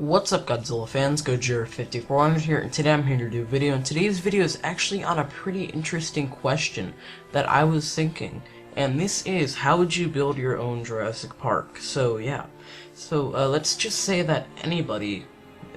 What's up, Godzilla fans? Godzilla5400 here, and today I'm here to do a video, and today's video is actually on a pretty interesting question that I was thinking, and this is, how would you build your own Jurassic Park? So let's just say that anybody,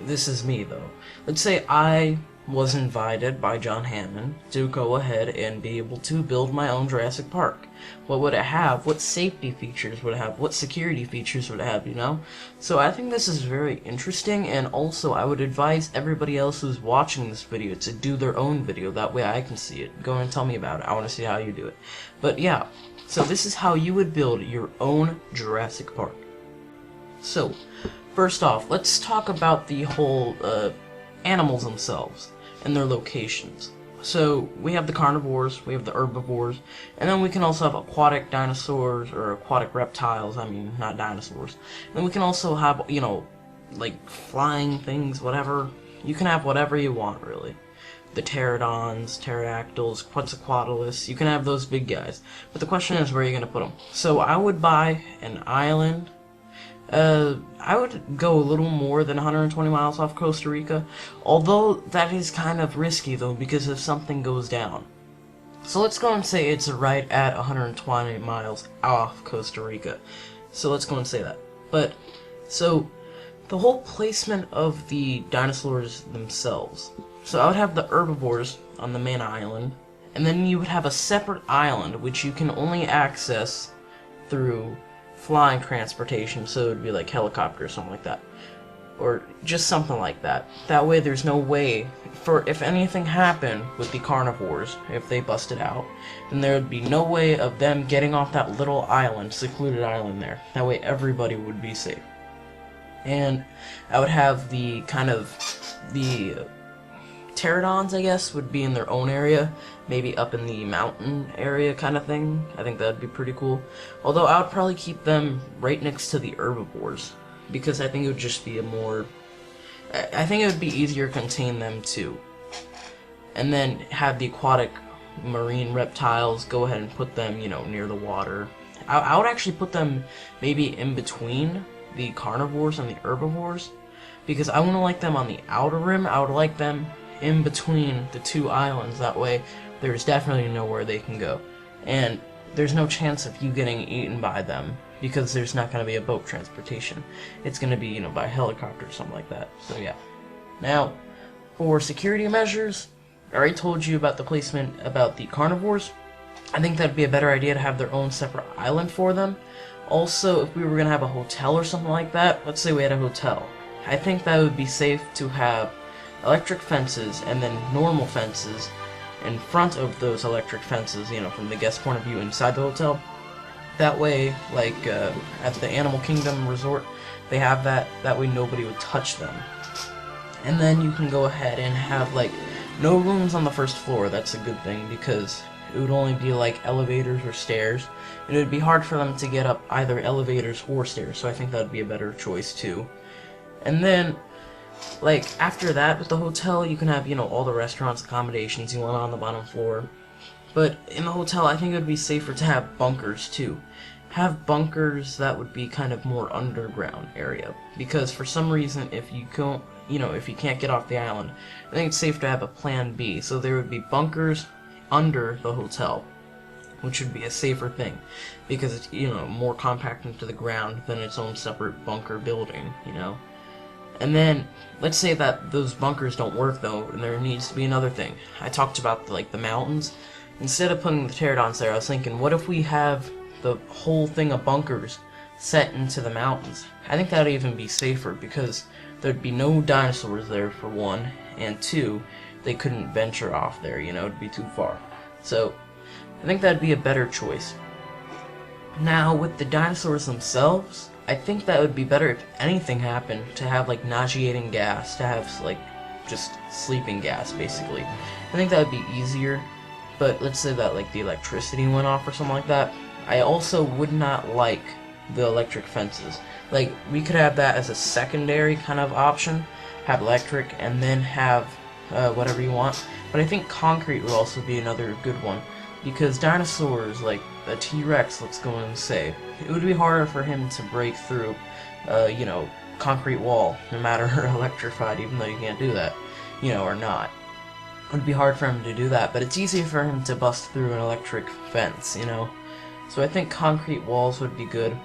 this is me though, let's say I was invited by John Hammond to go ahead and be able to build my own Jurassic Park. What would it have? What safety features would it have? What security features would it have, you know? So I think this is very interesting, and also I would advise everybody else who's watching this video to do their own video. That way I can see it. Go and tell me about it. I want to see how you do it. But yeah, so this is how you would build your own Jurassic Park. So, first off, let's talk about the whole animals themselves and their locations. So we have the carnivores, we have the herbivores, and then we can also have aquatic dinosaurs or aquatic reptiles. I mean, not dinosaurs. And then we can also have, you know, like flying things, whatever. You can have whatever you want, really. The pterodons, pterodactyls, quetzalcoatlus, you can have those big guys. But the question is, where are you going to put them? So I would buy an island. I would go a little more than 120 miles off Costa Rica, although that is kind of risky though, because if something goes down. So let's go and say it's right at 120 miles off Costa Rica. So let's go and say that. But, so, the whole placement of the dinosaurs themselves. So I would have the herbivores on the main island, and then you would have a separate island which you can only access through flying transportation, so it would be like helicopter or something like that, or just something like that. That way there's no way for, if anything happened with the carnivores, if they busted out, then there would be no way of them getting off that little island, secluded island there. That way everybody would be safe. And I would have the kind of the pterodons, I guess, would be in their own area, maybe up in the mountain area kind of thing. I think that'd be pretty cool. Although I would probably keep them right next to the herbivores, because I think it would just be a more, I think it would be easier to contain them too. And then have the aquatic marine reptiles, go ahead and put them, you know, near the water. I would actually put them maybe in between the carnivores and the herbivores, because I wouldn't like them on the outer rim. I would like them in between the two islands. That way there's definitely nowhere they can go, and there's no chance of you getting eaten by them, because there's not going to be a boat transportation. It's going to be, you know, by helicopter or something like that. So yeah. Now, for security measures, I already told you about the placement about the carnivores. I think that'd be a better idea to have their own separate island for them. Also, if we were going to have a hotel or something like that, let's say we had a hotel, I think that would be safe to have electric fences and then normal fences in front of those electric fences, you know, from the guest point of view inside the hotel. That way, like at the Animal Kingdom Resort, they have that. That way nobody would touch them. And then you can go ahead and have, like, no rooms on the first floor. That's a good thing, because it would only be like elevators or stairs. And it would be hard for them to get up either elevators or stairs, so I think that would be a better choice too. And then, like, after that, with the hotel, you can have, you know, all the restaurants, accommodations you want on the bottom floor. But in the hotel, I think it would be safer to have bunkers too. Have bunkers that would be kind of more underground area, because for some reason, if you can't, you know, if you can't get off the island, I think it's safe to have a plan B. So there would be bunkers under the hotel, which would be a safer thing, because it's, you know, more compact into the ground than its own separate bunker building, you know. And then, let's say that those bunkers don't work though, and there needs to be another thing. I talked about, like, the mountains. Instead of putting the pterodons there, I was thinking, what if we have the whole thing of bunkers set into the mountains? I think that would even be safer, because there'd be no dinosaurs there, for one, and two, they couldn't venture off there, you know, it'd be too far. So, I think that'd be a better choice. Now, with the dinosaurs themselves, I think that would be better if anything happened to have, like, nauseating gas, to have, like, just sleeping gas, basically. I think that would be easier, but let's say that, like, the electricity went off or something like that. I also would not like the electric fences. Like, we could have that as a secondary kind of option, have electric, and then have whatever you want. But I think concrete would also be another good one, because dinosaurs, like a T-Rex, let's go and say, it would be harder for him to break through, you know, concrete wall, no matter electrified, even though you can't do that, you know, or not. It would be hard for him to do that, but it's easy for him to bust through an electric fence, you know? So I think concrete walls would be good,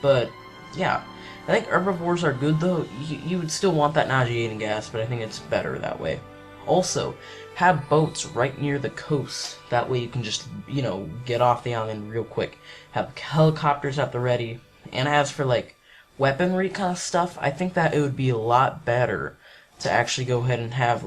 but yeah. I think herbivores are good though. You would still want that nauseating gas, but I think it's better that way. Also, have boats right near the coast. That way you can just, you know, get off the island real quick. Have helicopters at the ready. And as for, like, weaponry kind of stuff, I think that it would be a lot better to actually go ahead and have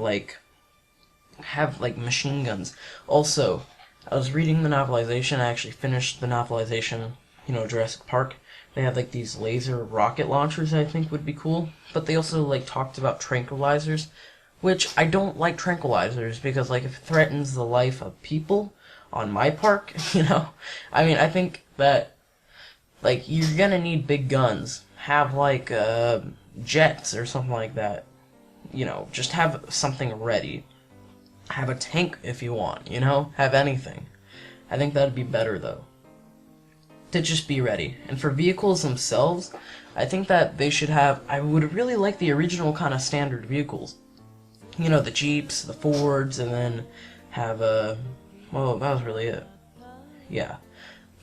machine guns. Also, I was reading the novelization. I actually finished the novelization, you know, Jurassic Park. They had like these laser rocket launchers I think would be cool, but they also like talked about tranquilizers, which I don't like tranquilizers because like if it threatens the life of people on my park, you know, I mean I think that like you're gonna need big guns. Have like jets or something like that. You know, just have something ready. Have a tank if you want, you know? Have anything. I think that'd be better though. To just be ready. And for vehicles themselves, I think that they should have, I would really like the original kind of standard vehicles. You know, the Jeeps, the Fords, and then have well, that was really it. Yeah.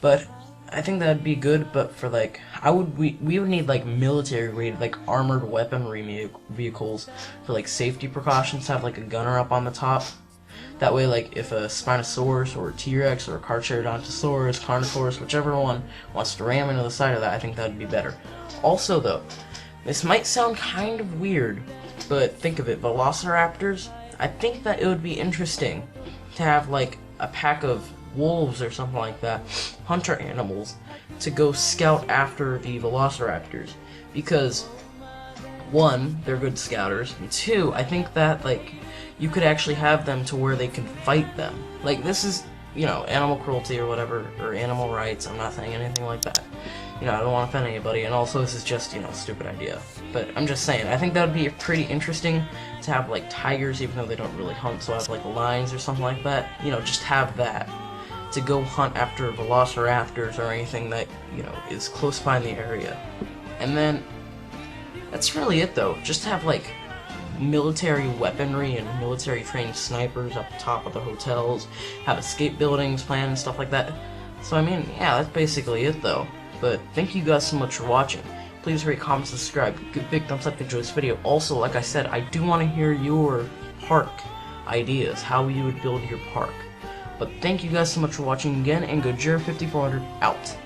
But I think that'd be good, but for like, we would need like military grade, like armored weaponry vehicles for like safety precautions, to have like a gunner up on the top. That way, like, if a Spinosaurus or a T-Rex or a Carcharodontosaurus, Carnosaurus, whichever one wants to ram into the side of that, I think that'd be better. Also, though, this might sound kind of weird, but think of it, Velociraptors, I think that it would be interesting to have, like, a pack of wolves or something like that, hunter animals, to go scout after the Velociraptors. Because, one, they're good scouters, and two, I think that, like, you could actually have them to where they can fight them. Like, this is, you know, animal cruelty or whatever, or animal rights. I'm not saying anything like that. You know, I don't want to offend anybody, and also this is just, you know, a stupid idea. But I'm just saying, I think that would be pretty interesting to have, like, tigers, even though they don't really hunt, so have, like, lions or something like that. You know, just have that to go hunt after velociraptors or anything that, you know, is close by in the area. And then, that's really it, though. Just have, like, military weaponry and military trained snipers up the top of the hotels, have escape buildings planned and stuff like that. So I mean, yeah, that's basically it though. But thank you guys so much for watching. Please rate, comment, subscribe, give a big thumbs up if you enjoyed this video. Also, like I said, I do want to hear your park ideas, how you would build your park. But thank you guys so much for watching again, and Godzilla 5400 out.